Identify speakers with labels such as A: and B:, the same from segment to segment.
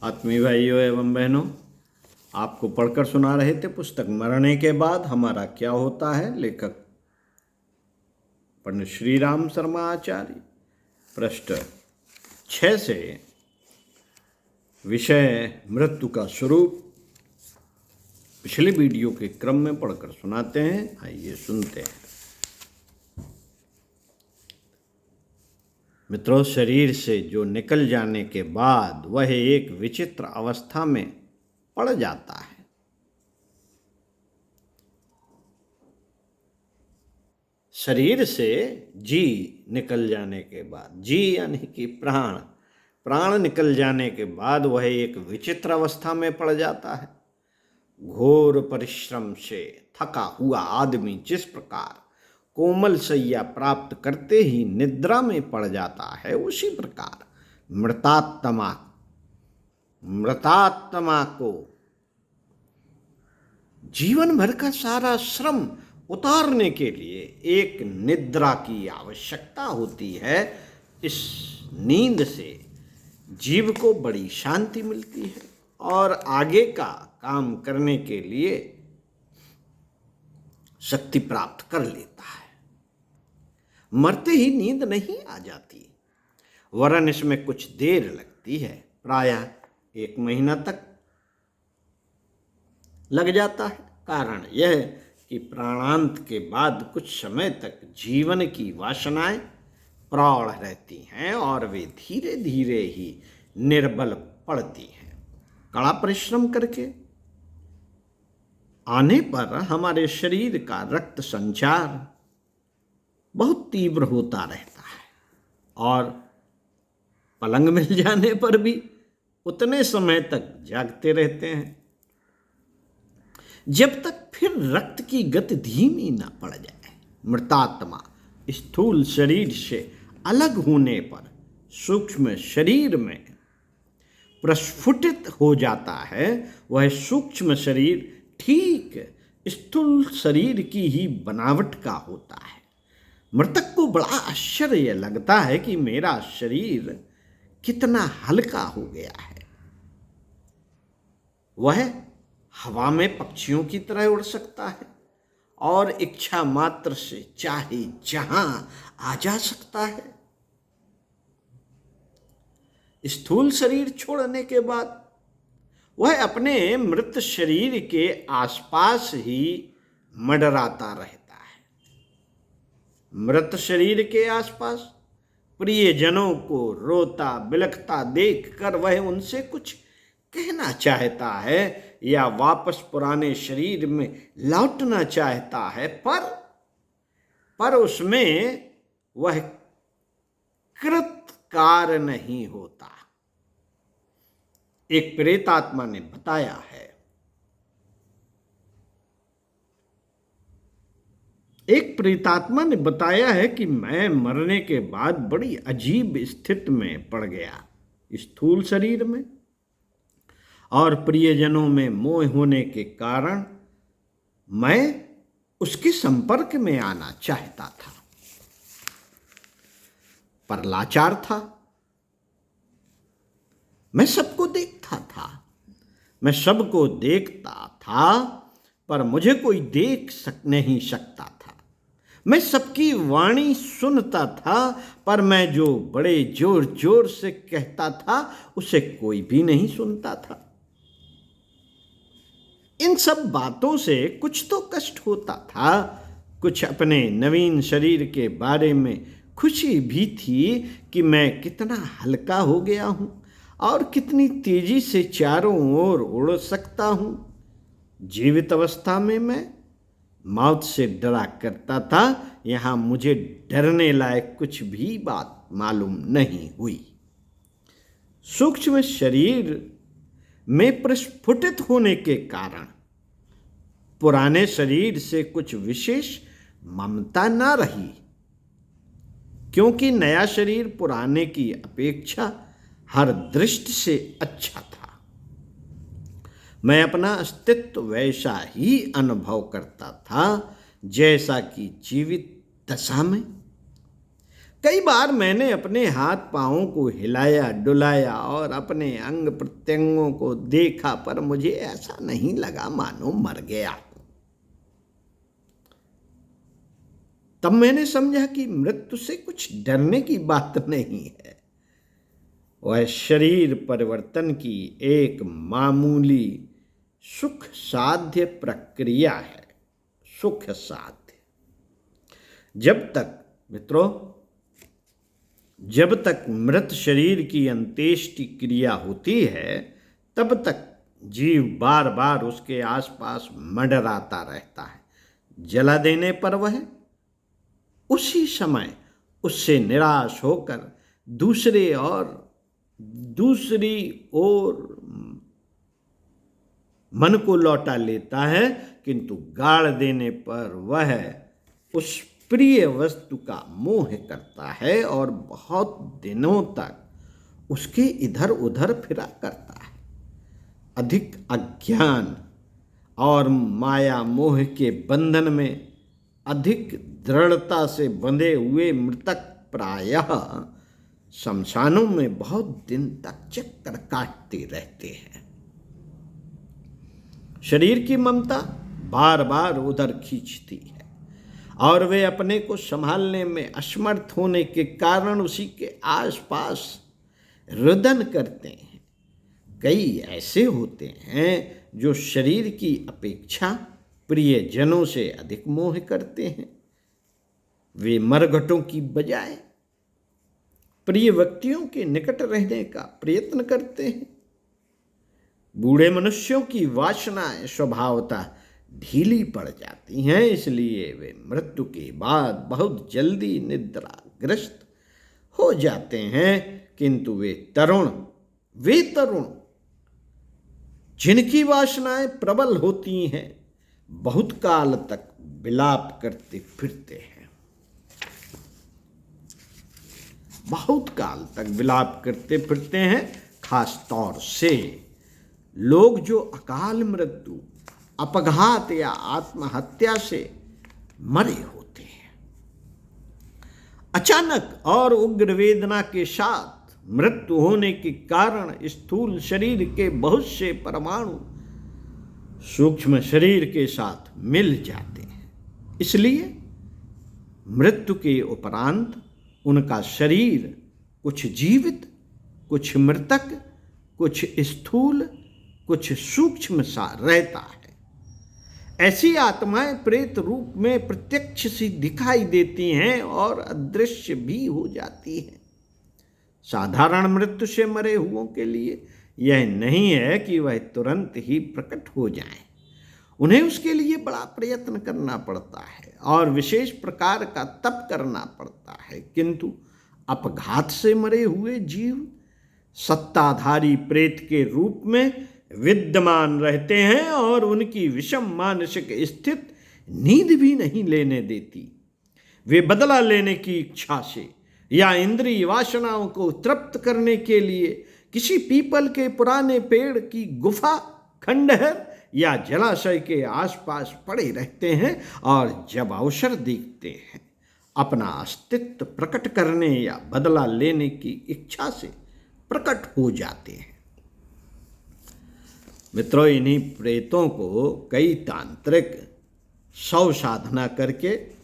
A: आत्मीय भाइयों एवं बहनों, आपको पढ़कर सुना रहे थे पुस्तक मरने के बाद हमारा क्या होता है। लेखक पंडित श्री राम शर्मा आचार्य। पृष्ठ 6 से विषय मृत्यु का स्वरूप पिछले वीडियो के क्रम में पढ़कर सुनाते हैं। आइए सुनते हैं। मित्रों, शरीर से जो निकल जाने के बाद वह एक विचित्र अवस्था में पड़ जाता है। शरीर से जी निकल जाने के बाद, जी यानी कि प्राण निकल जाने के बाद वह एक विचित्र अवस्था में पड़ जाता है। घोर परिश्रम से थका हुआ आदमी जिस प्रकार कोमल शैया प्राप्त करते ही निद्रा में पड़ जाता है, उसी प्रकार मृतात्मा को जीवन भर का सारा श्रम उतारने के लिए एक निद्रा की आवश्यकता होती है। इस नींद से जीव को बड़ी शांति मिलती है और आगे का काम करने के लिए शक्ति प्राप्त कर लेता है। मरते ही नींद नहीं आ जाती, वरन इसमें कुछ देर लगती है। प्रायः 1 महीना तक लग जाता है। कारण यह कि प्राणांत के बाद कुछ समय तक जीवन की वासनाएं प्रौढ़ रहती हैं और वे धीरे धीरे ही निर्बल पड़ती हैं। कड़ा परिश्रम करके आने पर हमारे शरीर का रक्त संचार बहुत तीव्र होता रहता है और पलंग मिल जाने पर भी उतने समय तक जागते रहते हैं जब तक फिर रक्त की गति धीमी ना पड़ जाए। मृतात्मा स्थूल शरीर से अलग होने पर सूक्ष्म शरीर में प्रस्फुटित हो जाता है। वह सूक्ष्म शरीर ठीक स्थूल शरीर की ही बनावट का होता है। मृतक को बड़ा आश्चर्य लगता है कि मेरा शरीर कितना हल्का हो गया है। वह हवा में पक्षियों की तरह उड़ सकता है और इच्छा मात्र से चाहे जहां आ जा सकता है। स्थूल शरीर छोड़ने के बाद वह अपने मृत शरीर के आसपास ही मंडराता रहता है। मृत शरीर के आसपास प्रियजनों को रोता बिलखता देखकर वह उनसे कुछ कहना चाहता है या वापस पुराने शरीर में लौटना चाहता है, पर उसमें वह कृतकार नहीं होता। एक प्रेतात्मा ने बताया है, कि मैं मरने के बाद बड़ी अजीब स्थिति में पड़ गया। स्थूल शरीर में और प्रियजनों में मोह होने के कारण मैं उसके संपर्क में आना चाहता था, पर लाचार था। मैं सबको देखता था, पर मुझे कोई देख नहीं सकता था। मैं सबकी वाणी सुनता था, पर मैं जो बड़े जोर जोर से कहता था उसे कोई भी नहीं सुनता था। इन सब बातों से कुछ तो कष्ट होता था, कुछ अपने नवीन शरीर के बारे में खुशी भी थी कि मैं कितना हल्का हो गया हूं और कितनी तेजी से चारों ओर उड़ सकता हूं। जीवित अवस्था में मैं मौत से डरा करता था, यहां मुझे डरने लायक कुछ भी बात मालूम नहीं हुई। सूक्ष्म शरीर में प्रस्फुटित होने के कारण पुराने शरीर से कुछ विशेष ममता न रही, क्योंकि नया शरीर पुराने की अपेक्षा हर दृष्टि से अच्छा था। मैं अपना अस्तित्व वैसा ही अनुभव करता था जैसा कि जीवित दशा में। कई बार मैंने अपने हाथ पांवों को हिलाया डुलाया और अपने अंग प्रत्यंगों को देखा, पर मुझे ऐसा नहीं लगा मानो मर गया। तब मैंने समझा कि मृत्यु से कुछ डरने की बात नहीं है, वह शरीर परिवर्तन की एक मामूली सुख साध्य प्रक्रिया है। सुख साध्य। जब तक मित्रों, जब तक मृत शरीर की अंत्येष्टि क्रिया होती है, तब तक जीव बार बार उसके आसपास मंडराता रहता है। जला देने पर वह उसी समय उससे निराश होकर दूसरी ओर मन को लौटा लेता है, किंतु गाड़ देने पर वह उस प्रिय वस्तु का मोह करता है और बहुत दिनों तक उसके इधर उधर फिरा करता है। अधिक अज्ञान और माया मोह के बंधन में अधिक दृढ़ता से बंधे हुए मृतक प्रायः शमशानों में बहुत दिन तक चक्कर काटते रहते हैं। शरीर की ममता बार बार उधर खींचती है और वे अपने को संभालने में असमर्थ होने के कारण उसी के आसपास रुदन करते हैं। कई ऐसे होते हैं जो शरीर की अपेक्षा प्रियजनों से अधिक मोह करते हैं। वे मरघटों की बजाय प्रिय व्यक्तियों के निकट रहने का प्रयत्न करते हैं। बूढ़े मनुष्यों की वासनाएं स्वभावतः ढीली पड़ जाती हैं, इसलिए वे मृत्यु के बाद बहुत जल्दी निद्राग्रस्त हो जाते हैं। किंतु वे तरुण जिनकी वासनाएं प्रबल होती हैं, बहुत काल तक विलाप करते फिरते हैं। बहुत काल तक विलाप करते फिरते हैं। खास तौर से लोग जो अकाल मृत्यु, अपघात या आत्महत्या से मरे होते हैं। अचानक और उग्र वेदना के साथ मृत्यु होने के कारण स्थूल शरीर के बहुत से परमाणु सूक्ष्म शरीर के साथ मिल जाते हैं। इसलिए मृत्यु के उपरांत उनका शरीर कुछ जीवित, कुछ मृतक, कुछ स्थूल, कुछ सूक्ष्म सा रहता है। ऐसी आत्माएं प्रेत रूप में प्रत्यक्ष सी दिखाई देती हैं और अदृश्य भी हो जाती हैं। साधारण मृत्यु से मरे हुओं के लिए यह नहीं है कि वह तुरंत ही प्रकट हो जाएं। उन्हें उसके लिए बड़ा प्रयत्न करना पड़ता है और विशेष प्रकार का तप करना पड़ता है। किंतु अपघात से मरे हुए जीव सत्ताधारी प्रेत के रूप में विद्यमान रहते हैं और उनकी विषम मानसिक स्थिति नींद भी नहीं लेने देती। वे बदला लेने की इच्छा से या इंद्रिय वासनाओं को तृप्त करने के लिए किसी पीपल के पुराने पेड़ की गुफा, खंडहर या जलाशय के आसपास पड़े रहते हैं और जब अवसर देखते हैं अपना अस्तित्व प्रकट करने या बदला लेने की इच्छा से प्रकट हो जाते हैं। मित्रों, इन्हीं प्रेतों को कई तांत्रिक शव साधना करके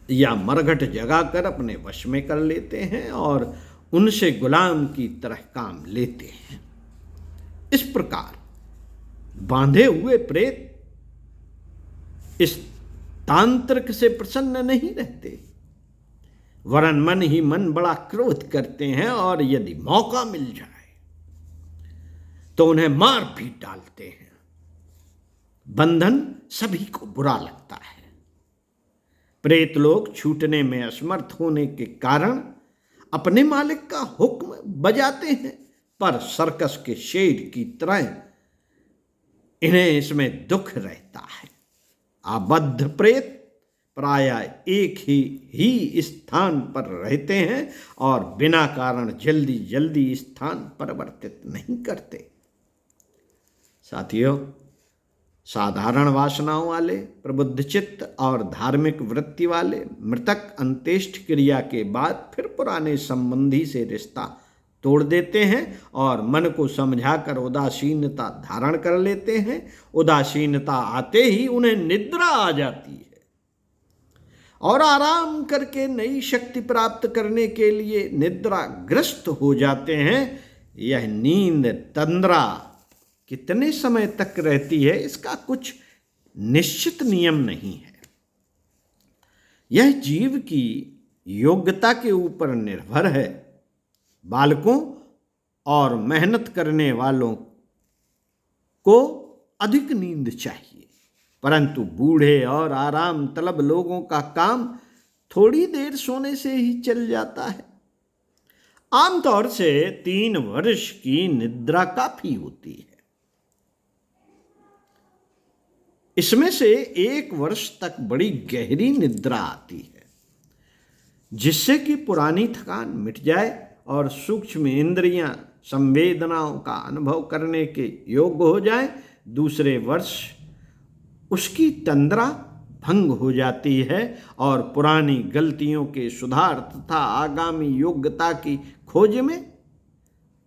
A: या मरघट जगाकर अपने वश में कर लेते हैं और उनसे गुलाम की तरह काम लेते हैं। इस प्रकार बांधे हुए प्रेत इस तांत्रिक से प्रसन्न नहीं रहते, वरन मन ही मन बड़ा क्रोध करते हैं और यदि मौका मिल जाए तो उन्हें मार भी डालते हैं। बंधन सभी को बुरा लगता है। प्रेत लोग छूटने में असमर्थ होने के कारण अपने मालिक का हुक्म बजाते हैं, पर सर्कस के शेर की तरह इन्हें इसमें दुख रहता है। आबद्ध प्रेत प्रायः एक ही स्थान पर रहते हैं और बिना कारण जल्दी जल्दी स्थान परिवर्तित नहीं करते। साथियों, साधारण वासनाओं वाले, प्रबुद्ध चित्त और धार्मिक वृत्ति वाले मृतक अंत्येष्टि क्रिया के बाद फिर पुराने संबंधी से रिश्ता तोड़ देते हैं और मन को समझाकर उदासीनता धारण कर लेते हैं। उदासीनता आते ही उन्हें निद्रा आ जाती है और आराम करके नई शक्ति प्राप्त करने के लिए निद्राग्रस्त हो जाते हैं। यह नींद तंद्रा कितने समय तक रहती है, इसका कुछ निश्चित नियम नहीं है। यह जीव की योग्यता के ऊपर निर्भर है। बालकों और मेहनत करने वालों को अधिक नींद चाहिए, परंतु बूढ़े और आराम तलब लोगों का काम थोड़ी देर सोने से ही चल जाता है। आमतौर से 3 वर्ष की निद्रा काफी होती है। इसमें से 1 वर्ष तक बड़ी गहरी निद्रा आती है, जिससे कि पुरानी थकान मिट जाए और सूक्ष्म इंद्रियां संवेदनाओं का अनुभव करने के योग्य हो जाए। दूसरे वर्ष उसकी तंद्रा भंग हो जाती है और पुरानी गलतियों के सुधार तथा आगामी योग्यता की खोज में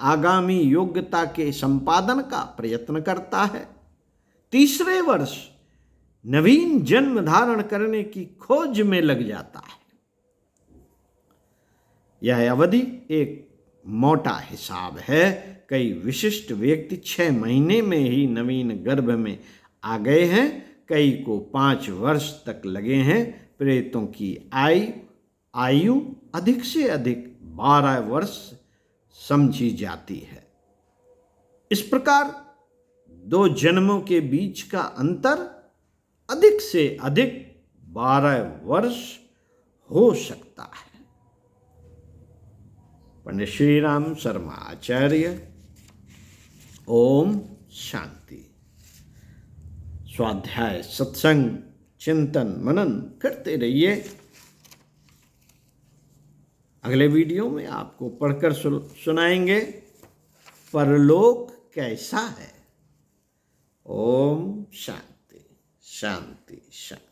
A: आगामी योग्यता के संपादन का प्रयत्न करता है। तीसरे वर्ष नवीन जन्म धारण करने की खोज में लग जाता है। यह अवधि एक मोटा हिसाब है। कई विशिष्ट व्यक्ति 6 महीने में ही नवीन गर्भ में आ गए हैं, कई को 5 वर्ष तक लगे हैं। प्रेतों की आयु अधिक से अधिक 12 वर्ष समझी जाती है। इस प्रकार 2 जन्मों के बीच का अंतर अधिक से अधिक 12 वर्ष हो सकता है। पंडित श्री राम शर्मा आचार्य। ओम शांति। स्वाध्याय, सत्संग, चिंतन, मनन करते रहिए। अगले वीडियो में आपको पढ़कर सुनाएंगे परलोक कैसा है। ओम शांति शांति शांति।